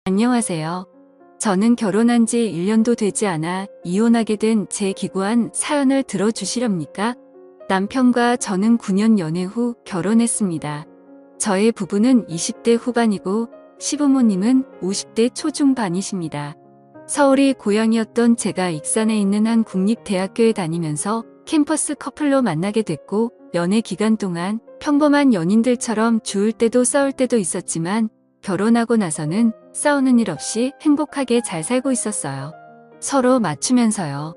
안녕하세요. 저는 결혼한 지 1년도 되지 않아 이혼하게 된 제 기구한 사연을 들어주시렵니까? 남편과 저는 9년 연애 후 결혼했습니다. 저의 부부는 20대 후반이고 시부모님은 50대 초중반이십니다. 서울이 고향이었던 제가 익산에 있는 한 국립대학교에 다니면서 캠퍼스 커플로 만나게 됐고 연애 기간 동안 평범한 연인들처럼 좋을 때도 싸울 때도 있었지만 결혼하고 나서는 싸우는 일 없이 행복하게 잘 살고 있었어요. 서로 맞추면서요.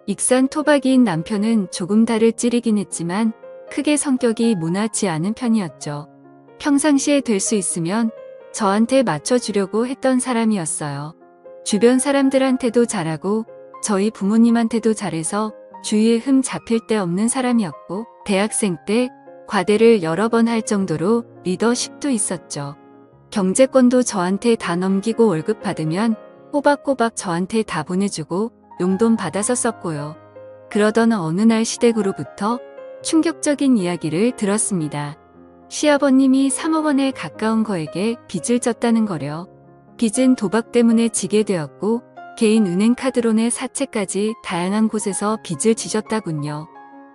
익산 토박이인 남편은 조금 달을 찌르긴 했지만 크게 성격이 모나치 않은 편이었죠. 평상시에 될 수 있으면 저한테 맞춰주려고 했던 사람이었어요. 주변 사람들한테도 잘하고 저희 부모님한테도 잘해서 주위에 흠 잡힐 데 없는 사람이었고 대학생 때 과대를 여러 번 할 정도로 리더십도 있었죠. 경제권도 저한테 다 넘기고 월급 받으면 꼬박꼬박 저한테 다 보내주고 용돈 받아서 썼고요. 그러던 어느 날 시댁으로부터 충격적인 이야기를 들었습니다. 시아버님이 3억 원에 가까운 거액에 빚을 졌다는 거려. 빚은 도박 때문에 지게 되었고 개인 은행카드로 내 사채까지 다양한 곳에서 빚을 지셨다군요.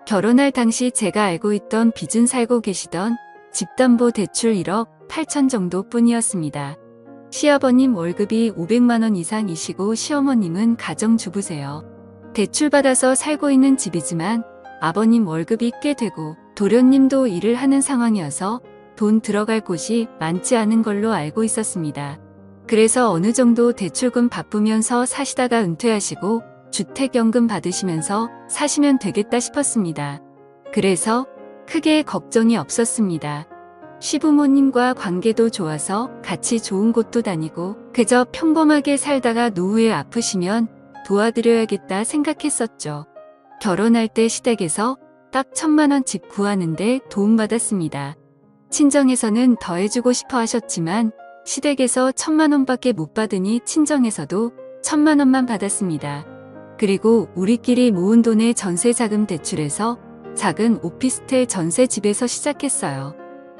결혼할 당시 제가 알고 있던 빚은 살고 계시던 집담보대출 1억 8천 정도 뿐이었습니다. 시아버님 월급이 500만 원 이상이시고 시어머님은 가정주부세요. 대출받아서 살고 있는 집이지만 아버님 월급이 꽤 되고 도련님도 일을 하는 상황이어서 돈 들어갈 곳이 많지 않은 걸로 알고 있었습니다. 그래서 어느 정도 대출금 바쁘면서 사시다가 은퇴하시고 주택연금 받으시면서 사시면 되겠다 싶었습니다. 그래서 크게 걱정이 없었습니다. 시부모님과 관계도 좋아서 같이 좋은 곳도 다니고 그저 평범하게 살다가 노후에 아프시면 도와드려야겠다 생각했었죠. 결혼할 때 시댁에서 딱 1,000만 원 집 구하는데 도움받았습니다. 친정에서는 더 해주고 싶어 하셨지만 시댁에서 1,000만 원밖에 못 받으니 친정에서도 1,000만 원만 받았습니다. 그리고 우리끼리 모은 돈에 전세자금 대출해서 작은 오피스텔 전세집에서 시작했어요.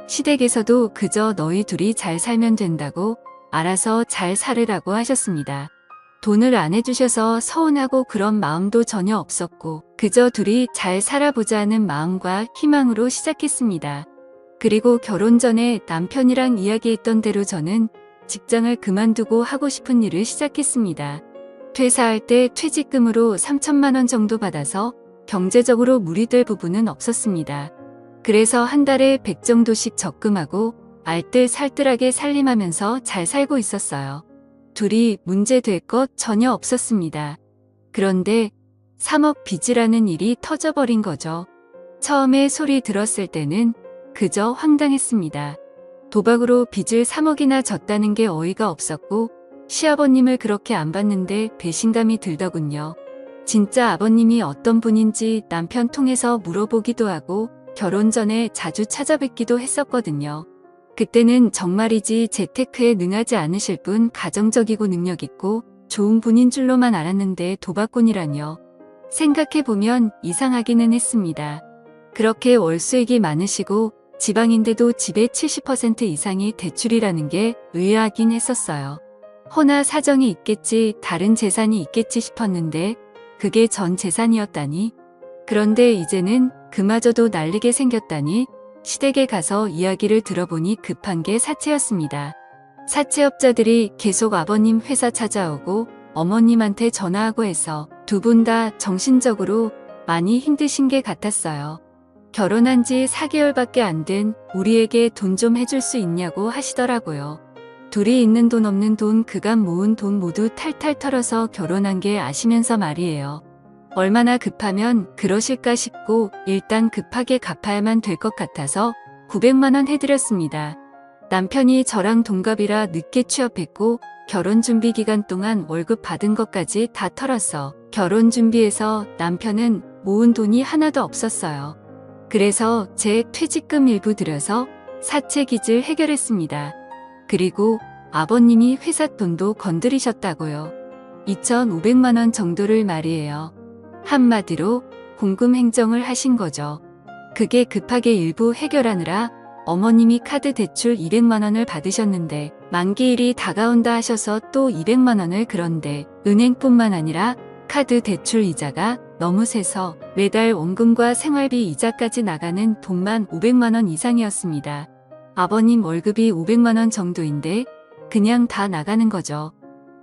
시댁에서도 그저 너희 둘이 잘 살면 된다고 알아서 잘 살으라고 하셨습니다. 돈을 안 해주셔서 서운하고 그런 마음도 전혀 없었고 그저 둘이 잘 살아보자는 마음과 희망으로 시작했습니다. 그리고 결혼 전에 남편이랑 이야기했던 대로 저는 직장을 그만두고 하고 싶은 일을 시작했습니다. 퇴사할 때 퇴직금으로 3,000만 원 정도 받아서 경제적으로 무리될 부분은 없었습니다. 그래서 한 달에 100 정도씩 적금하고 알뜰살뜰하게 살림하면서 잘 살고 있었어요. 둘이 문제될 것 전혀 없었습니다. 그런데 3억 빚이라는 일이 터져버린 거죠. 처음에 소리 들었을 때는 그저 황당했습니다. 도박으로 빚을 3억이나 졌다는 게 어이가 없었고 시아버님을 그렇게 안 봤는데 배신감이 들더군요. 진짜 아버님이 어떤 분인지 남편 통해서 물어보기도 하고 결혼 전에 자주 찾아뵙기도 했었거든요. 그때는 정말이지 재테크에 능하지 않으실 분 가정적이고 능력있고 좋은 분인 줄로만 알았는데 도박꾼이라뇨. 생각해보면 이상하기는 했습니다. 그렇게 월수익이 많으시고 지방인데도 집의 70% 이상이 대출이라는 게 의아하긴 했었어요. 허나 사정이 있겠지 다른 재산이 있겠지 싶었는데 그게 전 재산이었다니. 그런데 이제는 그마저도 날리게 생겼다니 시댁에 가서 이야기를 들어보니 급한 게 사채였습니다. 사채업자들이 계속 아버님 회사 찾아오고 어머님한테 전화하고 해서 두 분 다 정신적으로 많이 힘드신 게 같았어요. 결혼한 지 4개월밖에 안 된 우리에게 돈 좀 해줄 수 있냐고 하시더라고요. 둘이 있는 돈 없는 돈 그간 모은 돈 모두 탈탈 털어서 결혼한 게 아시면서 말이에요. 얼마나 급하면 그러실까 싶고 일단 급하게 갚아야만 될 것 같아서 900만 원 해드렸습니다. 남편이 저랑 동갑이라 늦게 취업했고 결혼 준비 기간 동안 월급 받은 것까지 다 털었어. 결혼 준비해서 남편은 모은 돈이 하나도 없었어요. 그래서 제 퇴직금 일부 들여서 사채 빚을 해결했습니다. 그리고 아버님이 회사 돈도 건드리셨다고요. 2,500만 원 정도를 말이에요. 한마디로 공금 행정을 하신 거죠. 그게 급하게 일부 해결하느라 어머님이 카드 대출 200만 원을 받으셨는데 만기일이 다가온다 하셔서 또 200만 원을 그런데 은행뿐만 아니라 카드 대출 이자가 너무 세서 매달 원금과 생활비 이자까지 나가는 돈만 500만 원 이상이었습니다. 아버님 월급이 500만 원 정도인데 그냥 다 나가는 거죠.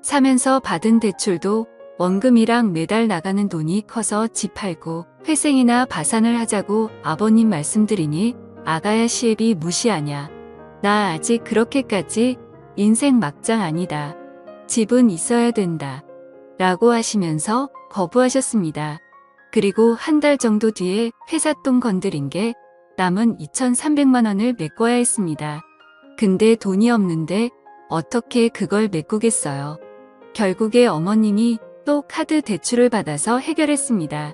사면서 받은 대출도 원금이랑 매달 나가는 돈이 커서 집 팔고 회생이나 파산을 하자고 아버님 말씀드리니 아가야 시애비 무시하냐. 나 아직 그렇게까지 인생 막장 아니다. 집은 있어야 된다. 라고 하시면서 거부하셨습니다. 그리고 한 달 정도 뒤에 회사 돈 건드린 게 남은 2,300만 원을 메꿔야 했습니다. 근데 돈이 없는데 어떻게 그걸 메꾸겠어요. 결국에 어머님이 또 카드 대출을 받아서 해결했습니다.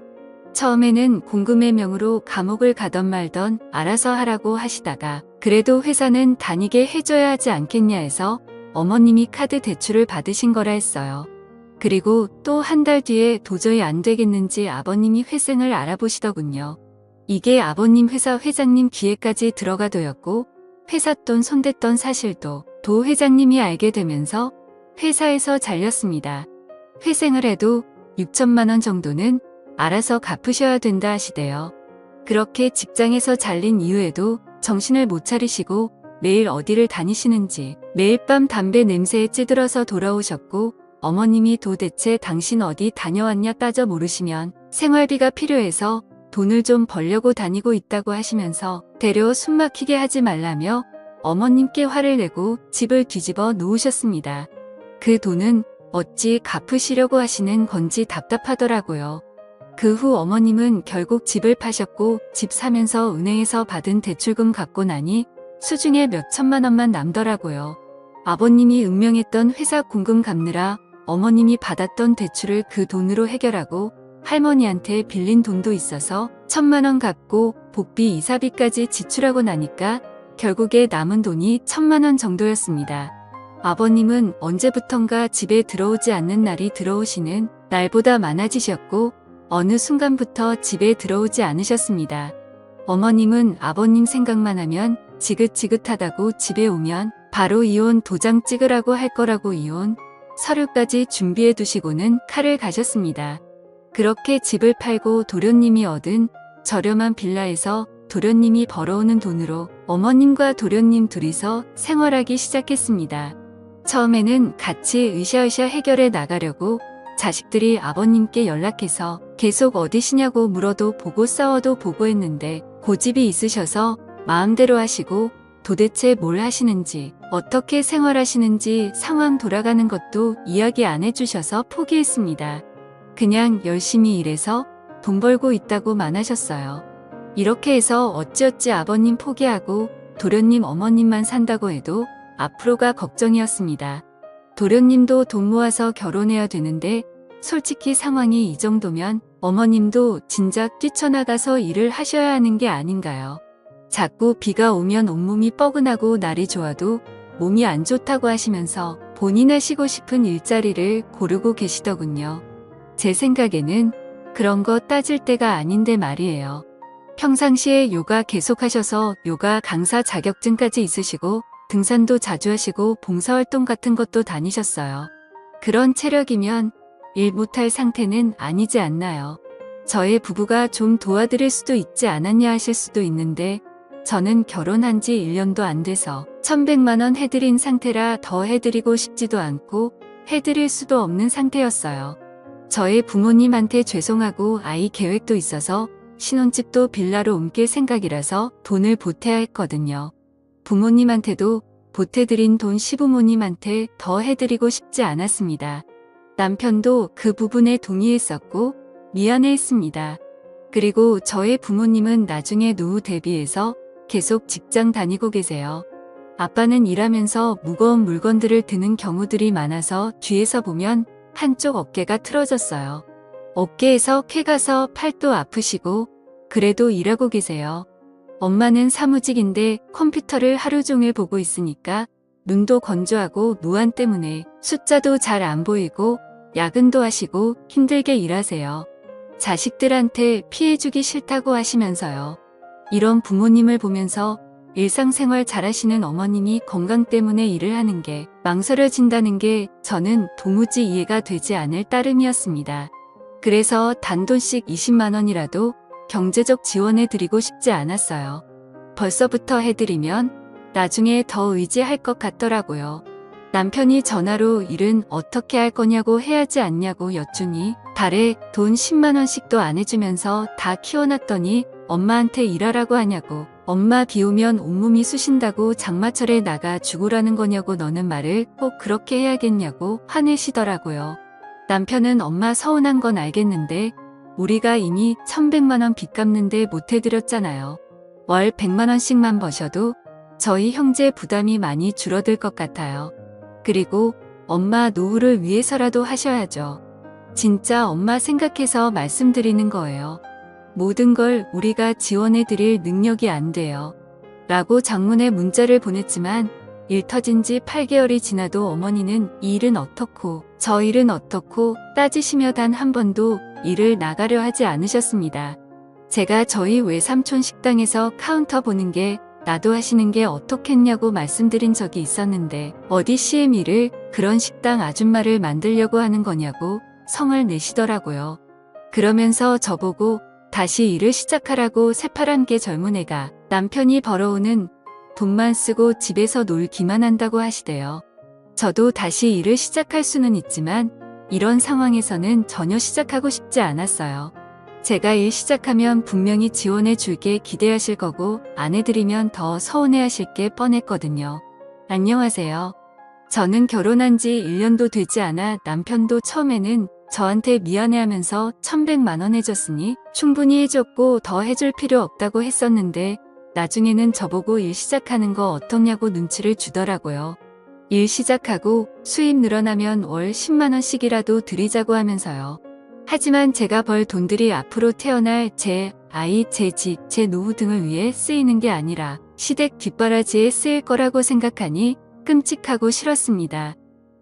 처음에는 공금의 명으로 감옥을 가던 말던 알아서 하라고 하시다가 그래도 회사는 다니게 해줘야 하지 않겠냐 해서 어머님이 카드 대출을 받으신 거라 했어요. 그리고 또 한 달 뒤에 도저히 안 되겠는지 아버님이 회생을 알아보시더군요. 이게 아버님 회사 회장님 귀에까지 들어가도였고 회사 돈 손댔던 사실도 도 회장님이 알게 되면서 회사에서 잘렸습니다. 회생을 해도 6천만 원 정도는 알아서 갚으셔야 된다 하시대요. 그렇게 직장에서 잘린 이후에도 정신을 못 차리시고 매일 어디를 다니시는지 매일 밤 담배 냄새에 찌들어서 돌아오셨고 어머님이 도대체 당신 어디 다녀왔냐 따져 물으시면 생활비가 필요해서 돈을 좀 벌려고 다니고 있다고 하시면서 되려 숨막히게 하지 말라며 어머님께 화를 내고 집을 뒤집어 놓으셨습니다. 그 돈은 어찌 갚으시려고 하시는 건지 답답하더라고요. 그 후 어머님은 결국 집을 파셨고 집 사면서 은행에서 받은 대출금 갚고 나니 수중에 몇 천만 원만 남더라고요. 아버님이 운명했던 회사 공금 갚느라 어머님이 받았던 대출을 그 돈으로 해결하고 할머니한테 빌린 돈도 있어서 1,000만 원 갚고 복비 이사비까지 지출하고 나니까 결국에 남은 돈이 1,000만 원 정도였습니다. 아버님은 언제부턴가 집에 들어오지 않는 날이 들어오시는 날보다 많아지셨고 어느 순간부터 집에 들어오지 않으셨습니다. 어머님은 아버님 생각만 하면 지긋지긋하다고 집에 오면 바로 이혼 도장 찍으라고 할 거라고 이혼 서류까지 준비해 두시고는 칼을 가셨습니다. 그렇게 집을 팔고 도련님이 얻은 저렴한 빌라에서 도련님이 벌어오는 돈으로 어머님과 도련님 둘이서 생활하기 시작했습니다. 처음에는 같이 으쌰으쌰 해결해 나가려고 자식들이 아버님께 연락해서 계속 어디시냐고 물어도 보고 싸워도 보고 했는데 고집이 있으셔서 마음대로 하시고 도대체 뭘 하시는지 어떻게 생활하시는지 상황 돌아가는 것도 이야기 안 해주셔서 포기했습니다. 그냥 열심히 일해서 돈 벌고 있다고만 하셨어요. 이렇게 해서 어찌어찌 아버님 포기하고 도련님 어머님만 산다고 해도 앞으로가 걱정이었습니다. 도련님도 돈 모아서 결혼해야 되는데 솔직히 상황이 이 정도면 어머님도 진작 뛰쳐나가서 일을 하셔야 하는 게 아닌가요? 자꾸 비가 오면 온몸이 뻐근하고 날이 좋아도 몸이 안 좋다고 하시면서 본인 하시고 싶은 일자리를 고르고 계시더군요. 제 생각에는 그런 거 따질 때가 아닌데 말이에요. 평상시에 요가 계속하셔서 요가 강사 자격증까지 있으시고 등산도 자주 하시고 봉사활동 같은 것도 다니셨어요. 그런 체력이면 일 못할 상태는 아니지 않나요? 저의 부부가 좀 도와드릴 수도 있지 않았냐 하실 수도 있는데 저는 결혼한 지 1년도 안 돼서 1,100만 원 해드린 상태라 더 해드리고 싶지도 않고 해드릴 수도 없는 상태였어요. 저의 부모님한테 죄송하고 아이 계획도 있어서 신혼집도 빌라로 옮길 생각이라서 돈을 보태야 했거든요. 부모님한테도 보태드린 돈 시부모님한테 더 해드리고 싶지 않았습니다. 남편도 그 부분에 동의했었고 미안해했습니다. 그리고 저의 부모님은 나중에 노후 대비해서 계속 직장 다니고 계세요. 아빠는 일하면서 무거운 물건들을 드는 경우들이 많아서 뒤에서 보면 한쪽 어깨가 틀어졌어요. 어깨에서 쾌가서 팔도 아프시고 그래도 일하고 계세요. 엄마는 사무직인데 컴퓨터를 하루 종일 보고 있으니까 눈도 건조하고 노안 때문에 숫자도 잘 안 보이고 야근도 하시고 힘들게 일하세요. 자식들한테 피해주기 싫다고 하시면서요. 이런 부모님을 보면서 일상생활 잘하시는 어머님이 건강 때문에 일을 하는 게 망설여진다는 게 저는 도무지 이해가 되지 않을 따름이었습니다. 그래서 단돈씩 20만 원이라도 경제적 지원해 드리고 싶지 않았어요. 벌써부터 해드리면 나중에 더 의지할 것 같더라고요. 남편이 전화로 일은 어떻게 할 거냐고 해야지 않냐고 여쭈니 달에 돈 10만 원씩도 안 해주면서 다 키워놨더니 엄마한테 일하라고 하냐고, 엄마 비 오면 온몸이 쑤신다고 장마철에 나가 죽으라는 거냐고, 너는 말을 꼭 그렇게 해야겠냐고 화내시더라고요. 남편은 엄마 서운한 건 알겠는데 우리가 이미 1,100만 원 빚 갚는데 못 해드렸잖아요. 월 100만 원씩만 버셔도 저희 형제 부담이 많이 줄어들 것 같아요. 그리고 엄마 노후를 위해서라도 하셔야죠. 진짜 엄마 생각해서 말씀드리는 거예요. 모든 걸 우리가 지원해 드릴 능력이 안 돼요. 라고 장문의 문자를 보냈지만 일 터진 지 8개월이 지나도 어머니는 이 일은 어떻고 저 일은 어떻고 따지시며 단 한 번도 일을 나가려 하지 않으셨습니다. 제가 저희 외삼촌 식당에서 카운터 보는 게 나도 하시는 게 어떻겠냐고 말씀드린 적이 있었는데 어디 CM이를 그런 식당 아줌마를 만들려고 하는 거냐고 성을 내시더라고요. 그러면서 저보고 다시 일을 시작하라고 새파란 게 젊은 애가 남편이 벌어오는 돈만 쓰고 집에서 놀기만 한다고 하시대요. 저도 다시 일을 시작할 수는 있지만 이런 상황에서는 전혀 시작하고 싶지 않았어요. 제가 일 시작하면 분명히 지원해 줄게 기대하실 거고 안 해드리면 더 서운해 하실 게 뻔했거든요. 안녕하세요. 저는 결혼한 지 1년도 되지 않아 남편도 처음에는 저한테 미안해하면서 1,100만 원 해줬으니 충분히 해줬고 더 해줄 필요 없다고 했었는데 나중에는 저보고 일 시작하는 거 어떻냐고 눈치를 주더라고요. 일 시작하고 수입 늘어나면 월 10만 원씩이라도 드리자고 하면서요. 하지만 제가 벌 돈들이 앞으로 태어날 제 아이, 제 집, 제 노후 등을 위해 쓰이는 게 아니라 시댁 뒷바라지에 쓰일 거라고 생각하니 끔찍하고 싫었습니다.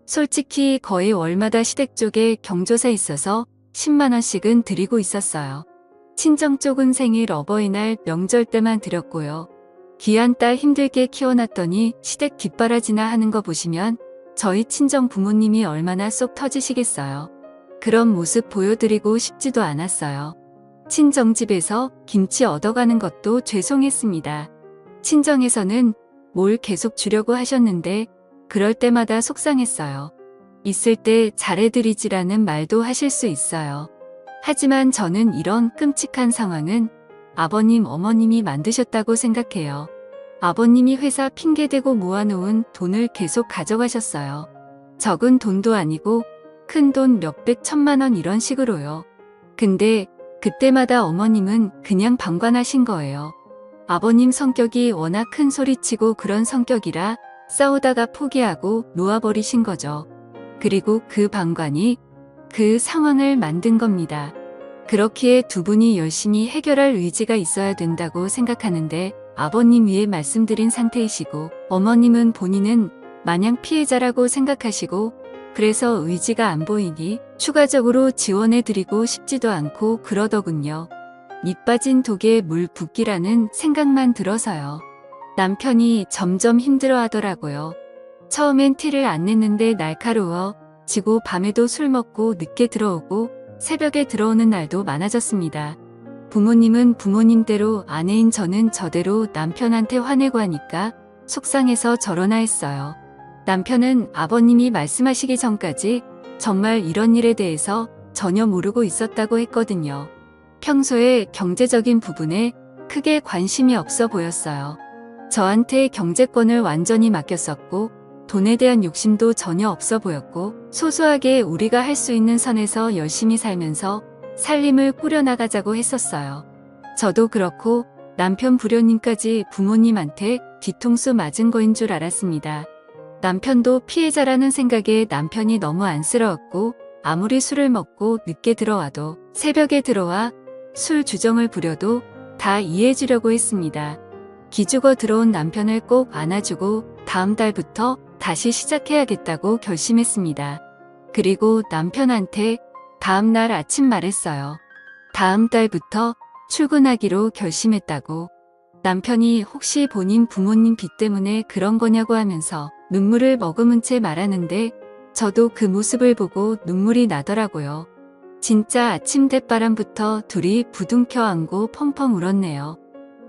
솔직히 거의 월마다 시댁 쪽에 경조사 있어서 10만 원씩은 드리고 있었어요. 친정 쪽은 생일, 어버이날, 명절 때만 드렸고요. 귀한 딸 힘들게 키워놨더니 시댁 뒷바라지나 하는 거 보시면 저희 친정 부모님이 얼마나 쏙 터지시겠어요. 그런 모습 보여드리고 싶지도 않았어요. 친정집에서 김치 얻어가는 것도 죄송했습니다. 친정에서는 뭘 계속 주려고 하셨는데 그럴 때마다 속상했어요. 있을 때 잘해드리지라는 말도 하실 수 있어요. 하지만 저는 이런 끔찍한 상황은 아버님, 어머님이 만드셨다고 생각해요. 아버님이 회사 핑계대고 모아놓은 돈을 계속 가져가셨어요. 적은 돈도 아니고 큰 돈 몇백 천만 원 이런 식으로요. 근데 그때마다 어머님은 그냥 방관하신 거예요. 아버님 성격이 워낙 큰 소리치고 그런 성격이라 싸우다가 포기하고 놓아버리신 거죠. 그리고 그 방관이 그 상황을 만든 겁니다. 그렇기에 두 분이 열심히 해결할 의지가 있어야 된다고 생각하는데 아버님 위에 말씀드린 상태이시고 어머님은 본인은 마냥 피해자라고 생각하시고 그래서 의지가 안 보이니 추가적으로 지원해드리고 싶지도 않고 그러더군요. 밑 빠진 독에 물 붓기라는 생각만 들어서요. 남편이 점점 힘들어 하더라고요. 처음엔 티를 안 냈는데 날카로워 지고 밤에도 술 먹고 늦게 들어오고 새벽에 들어오는 날도 많아졌습니다. 부모님은 부모님대로 아내인 저는 저대로 남편한테 화내고 하니까 속상해서 저러나 했어요. 남편은 아버님이 말씀하시기 전까지 정말 이런 일에 대해서 전혀 모르고 있었다고 했거든요. 평소에 경제적인 부분에 크게 관심이 없어 보였어요. 저한테 경제권을 완전히 맡겼었고 돈에 대한 욕심도 전혀 없어 보였고 소소하게 우리가 할 수 있는 선에서 열심히 살면서 살림을 꾸려나가자고 했었어요. 저도 그렇고 남편 불효님까지 부모님한테 뒤통수 맞은 거인 줄 알았습니다. 남편도 피해자라는 생각에 남편이 너무 안쓰러웠고 아무리 술을 먹고 늦게 들어와도 새벽에 들어와 술 주정을 부려도 다 이해해주려고 했습니다. 기죽어 들어온 남편을 꼭 안아주고 다음 달부터 다시 시작해야겠다고 결심했습니다. 그리고 남편한테 다음 날 아침 말했어요. 다음 달부터 출근하기로 결심했다고. 남편이 혹시 본인 부모님 빚 때문에 그런 거냐고 하면서 눈물을 머금은 채 말하는데 저도 그 모습을 보고 눈물이 나더라고요. 진짜 아침 대바람부터 둘이 부둥켜 안고 펑펑 울었네요.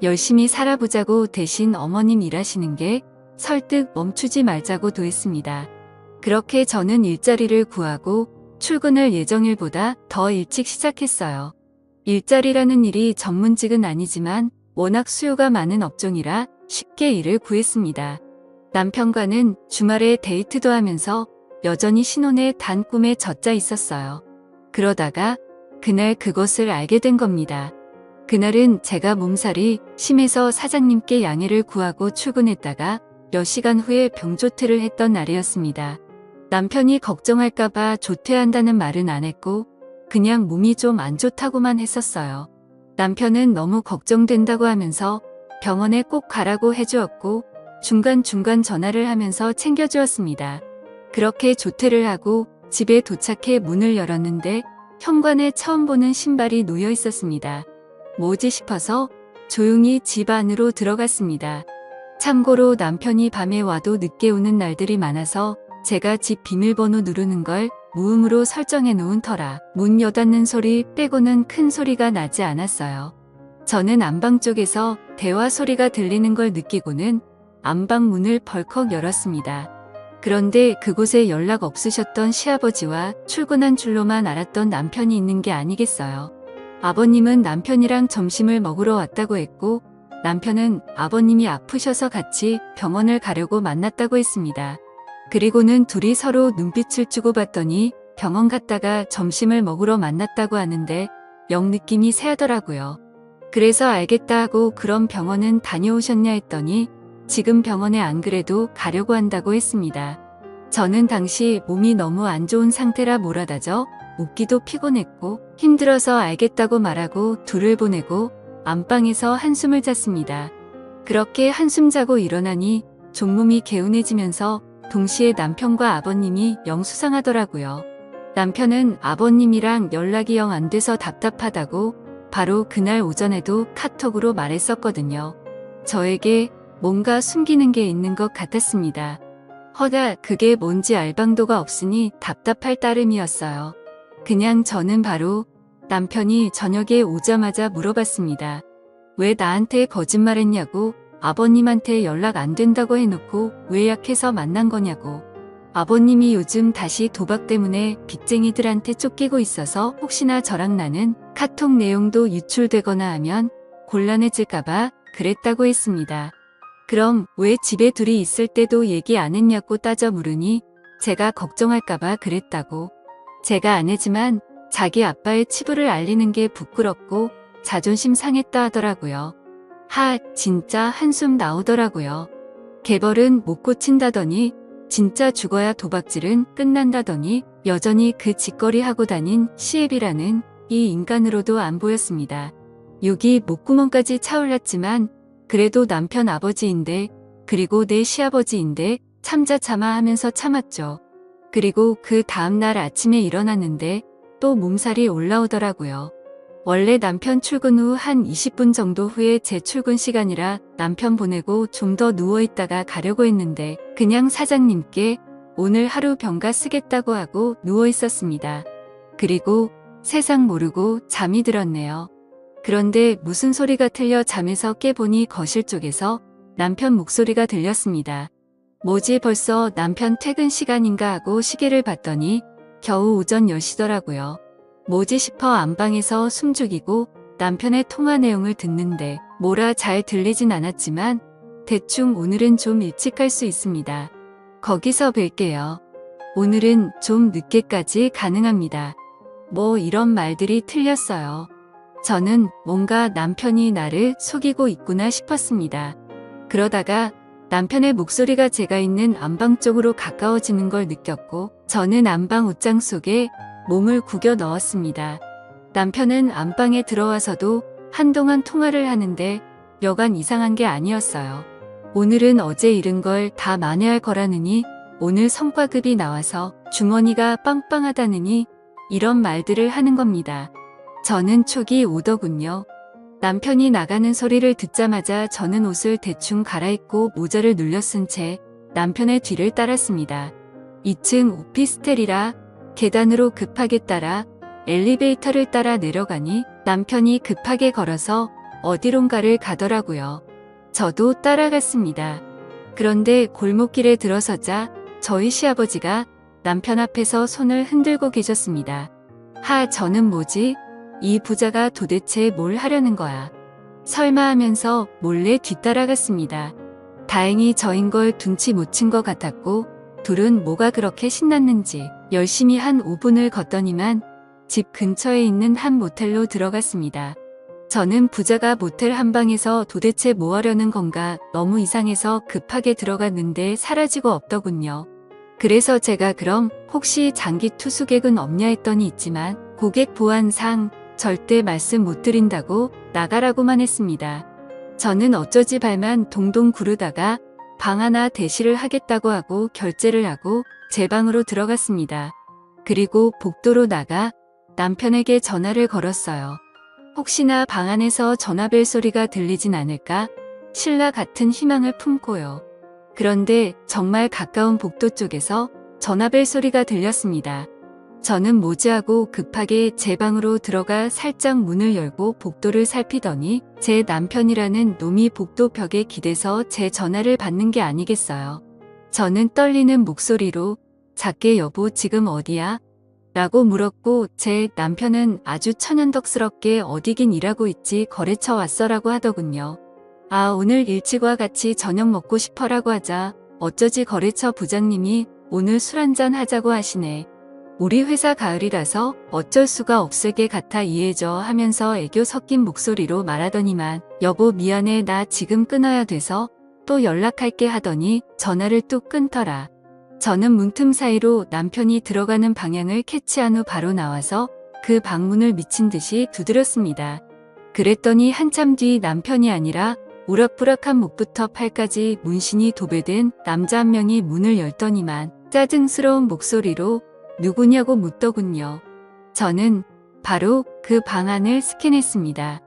열심히 살아보자고 대신 어머님 일하시는 게 설득 멈추지 말자고도 했습니다. 그렇게 저는 일자리를 구하고 출근을 예정일보다 더 일찍 시작했어요. 일자리라는 일이 전문직은 아니지만 워낙 수요가 많은 업종이라 쉽게 일을 구했습니다. 남편과는 주말에 데이트도 하면서 여전히 신혼의 단 꿈에 젖자 있었어요. 그러다가 그날 그것을 알게 된 겁니다. 그날은 제가 몸살이 심해서 사장님께 양해를 구하고 출근했다가 몇 시간 후에 병조퇴를 했던 날이었습니다. 남편이 걱정할까봐 조퇴한다는 말은 안 했고 그냥 몸이 좀 안 좋다고만 했었어요. 남편은 너무 걱정된다고 하면서 병원에 꼭 가라고 해주었고 중간중간 전화를 하면서 챙겨주었습니다. 그렇게 조퇴를 하고 집에 도착해 문을 열었는데 현관에 처음 보는 신발이 놓여 있었습니다. 뭐지 싶어서 조용히 집 안으로 들어갔습니다. 참고로 남편이 밤에 와도 늦게 오는 날들이 많아서 제가 집 비밀번호 누르는 걸 무음으로 설정해 놓은 터라 문 여닫는 소리 빼고는 큰 소리가 나지 않았어요. 저는 안방 쪽에서 대화 소리가 들리는 걸 느끼고는 안방 문을 벌컥 열었습니다. 그런데 그곳에 연락 없으셨던 시아버지와 출근한 줄로만 알았던 남편이 있는 게 아니겠어요. 아버님은 남편이랑 점심을 먹으러 왔다고 했고 남편은 아버님이 아프셔서 같이 병원을 가려고 만났다고 했습니다. 그리고는 둘이 서로 눈빛을 주고받더니 병원 갔다가 점심을 먹으러 만났다고 하는데 영 느낌이 세하더라고요. 그래서 알겠다 하고 그럼 병원은 다녀오셨냐 했더니 지금 병원에 안 그래도 가려고 한다고 했습니다. 저는 당시 몸이 너무 안 좋은 상태라 몰아다져 웃기도 피곤했고 힘들어서 알겠다고 말하고 둘을 보내고 안방에서 한숨을 잤습니다. 그렇게 한숨 자고 일어나니 종몸이 개운해지면서 동시에 남편과 아버님이 영 수상하더라고요. 남편은 아버님이랑 연락이 영 안 돼서 답답하다고 바로 그날 오전에도 카톡으로 말했었거든요. 저에게 뭔가 숨기는 게 있는 것 같았습니다. 허다 그게 뭔지 알 방도가 없으니 답답할 따름이었어요. 그냥 저는 바로 남편이 저녁에 오자마자 물어봤습니다. 왜 나한테 거짓말했냐고, 아버님한테 연락 안 된다고 해놓고 왜 약해서 만난 거냐고. 아버님이 요즘 다시 도박 때문에 빚쟁이들한테 쫓기고 있어서 혹시나 저랑 나는 카톡 내용도 유출되거나 하면 곤란해질까봐 그랬다고 했습니다. 그럼 왜 집에 둘이 있을 때도 얘기 안 했냐고 따져 물으니 제가 걱정할까봐 그랬다고. 제가 아내지만 자기 아빠의 치부를 알리는 게 부끄럽고 자존심 상했다 하더라고요. 진짜 한숨 나오더라고요. 개벌은 못 고친다더니 진짜 죽어야 도박질은 끝난다더니 여전히 그 짓거리 하고 다닌 시애비라는 이 인간으로도 안 보였습니다. 욕이 목구멍까지 차올랐지만 그래도 남편 아버지인데 그리고 내 시아버지인데 참아 하면서 참았죠. 그리고 그 다음날 아침에 일어났는데 또 몸살이 올라오더라고요. 원래 남편 출근 후 한 20분 정도 후에 제 출근 시간이라 남편 보내고 좀 더 누워있다가 가려고 했는데 그냥 사장님께 오늘 하루 병가 쓰겠다고 하고 누워있었습니다. 그리고 세상 모르고 잠이 들었네요. 그런데 무슨 소리가 틀려 잠에서 깨보니 거실 쪽에서 남편 목소리가 들렸습니다. 뭐지 벌써 남편 퇴근 시간인가 하고 시계를 봤더니 겨우 오전 10시더라고요. 뭐지 싶어 안방에서 숨죽이고 남편의 통화 내용을 듣는데 뭐라 잘 들리진 않았지만 대충 오늘은 좀 일찍 갈 수 있습니다. 거기서 뵐게요. 오늘은 좀 늦게까지 가능합니다. 뭐 이런 말들이 틀렸어요. 저는 뭔가 남편이 나를 속이고 있구나 싶었습니다. 그러다가 남편의 목소리가 제가 있는 안방 쪽으로 가까워지는 걸 느꼈고 저는 안방 옷장 속에 몸을 구겨 넣었습니다. 남편은 안방에 들어와서도 한동안 통화를 하는데 여간 이상한 게 아니었어요. 오늘은 어제 잃은 걸 다 만회할 거라느니 오늘 성과급이 나와서 주머니가 빵빵하다느니 이런 말들을 하는 겁니다. 저는 촉이 오더군요. 남편이 나가는 소리를 듣자마자 저는 옷을 대충 갈아입고 모자를 눌려 쓴 채 남편의 뒤를 따랐습니다. 2층 오피스텔이라 계단으로 급하게 따라 엘리베이터를 따라 내려가니 남편이 급하게 걸어서 어디론가를 가더라고요. 저도 따라갔습니다. 그런데 골목길에 들어서자 저희 시아버지가 남편 앞에서 손을 흔들고 계셨습니다. 저는 뭐지? 이 부자가 도대체 뭘 하려는 거야? 설마 하면서 몰래 뒤따라갔습니다. 다행히 저인 걸 눈치 못 챈 것 같았고 둘은 뭐가 그렇게 신났는지 열심히 한 5분을 걷더니만 집 근처에 있는 한 모텔로 들어갔습니다. 저는 부자가 모텔 한 방에서 도대체 뭐 하려는 건가 너무 이상해서 급하게 들어갔는데 사라지고 없더군요. 그래서 제가 그럼 혹시 장기 투숙객은 없냐 했더니 있지만 고객 보안상 절대 말씀 못 드린다고 나가라고만 했습니다. 저는 어쩌지 발만 동동 구르다가 방 하나 대시를 하겠다고 하고 결제를 하고 제 방으로 들어갔습니다. 그리고 복도로 나가 남편에게 전화를 걸었어요. 혹시나 방 안에서 전화벨 소리가 들리진 않을까? 신라 같은 희망을 품고요. 그런데 정말 가까운 복도 쪽에서 전화벨 소리가 들렸습니다. 저는 뭐지 하고 급하게 제 방으로 들어가 살짝 문을 열고 복도를 살피더니 제 남편이라는 놈이 복도 벽에 기대서 제 전화를 받는 게 아니겠어요. 저는 떨리는 목소리로 작게 여보 지금 어디야? 라고 물었고 제 남편은 아주 천연덕스럽게 어디긴 일하고 있지 거래처 왔어라고 하더군요. 오늘 일찍와 같이 저녁 먹고 싶어라고 하자 어쩌지 거래처 부장님이 오늘 술 한잔 하자고 하시네. 우리 회사 가을이라서 어쩔 수가 없을 게 같아 이해해줘 하면서 애교 섞인 목소리로 말하더니만 여보 미안해 나 지금 끊어야 돼서 또 연락할게 하더니 전화를 뚝 끊더라. 저는 문틈 사이로 남편이 들어가는 방향을 캐치한 후 바로 나와서 그 방문을 미친 듯이 두드렸습니다. 그랬더니 한참 뒤 남편이 아니라 우락부락한 목부터 팔까지 문신이 도배된 남자 한 명이 문을 열더니만 짜증스러운 목소리로 누구냐고 묻더군요. 저는 바로 그 방 안을 스캔했습니다.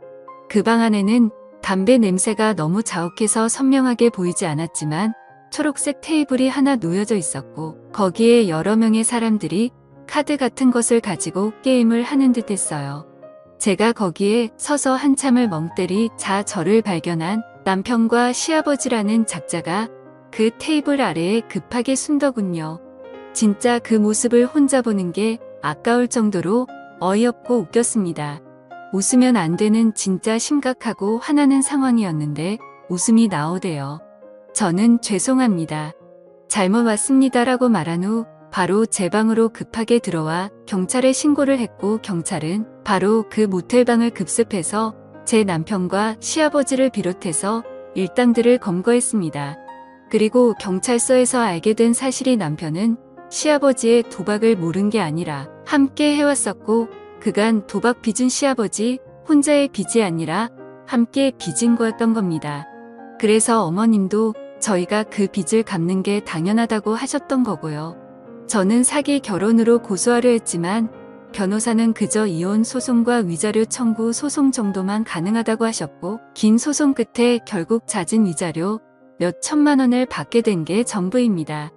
그 방 안에는 담배 냄새가 너무 자욱해서 선명하게 보이지 않았지만 초록색 테이블이 하나 놓여져 있었고 거기에 여러 명의 사람들이 카드 같은 것을 가지고 게임을 하는 듯 했어요. 제가 거기에 서서 한참을 멍때리 저를 발견한 남편과 시아버지라는 작자가 그 테이블 아래에 급하게 숨더군요. 진짜 그 모습을 혼자 보는 게 아까울 정도로 어이없고 웃겼습니다. 웃으면 안 되는 진짜 심각하고 화나는 상황이었는데 웃음이 나오대요. 저는 죄송합니다. 잘못 왔습니다라고 말한 후 바로 제 방으로 급하게 들어와 경찰에 신고를 했고 경찰은 바로 그 모텔방을 급습해서 제 남편과 시아버지를 비롯해서 일당들을 검거했습니다. 그리고 경찰서에서 알게 된 사실이 남편은 시아버지의 도박을 모른 게 아니라 함께 해왔었고 그간 도박 빚은 시아버지 혼자의 빚이 아니라 함께 빚은 거였던 겁니다. 그래서 어머님도 저희가 그 빚을 갚는 게 당연하다고 하셨던 거고요. 저는 사기 결혼으로 고소하려 했지만 변호사는 그저 이혼 소송과 위자료 청구 소송 정도만 가능하다고 하셨고 긴 소송 끝에 결국 잦은 위자료 몇 천만 원을 받게 된 게 전부입니다.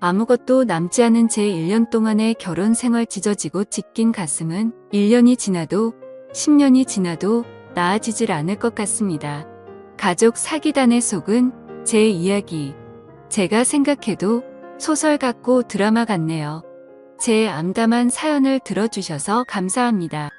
아무것도 남지 않은 제 1년 동안의 결혼 생활 찢어지고 찢긴 가슴은 1년이 지나도 10년이 지나도 나아지질 않을 것 같습니다. 가족 사기단의 속은 제 이야기. 제가 생각해도 소설 같고 드라마 같네요. 제 암담한 사연을 들어주셔서 감사합니다.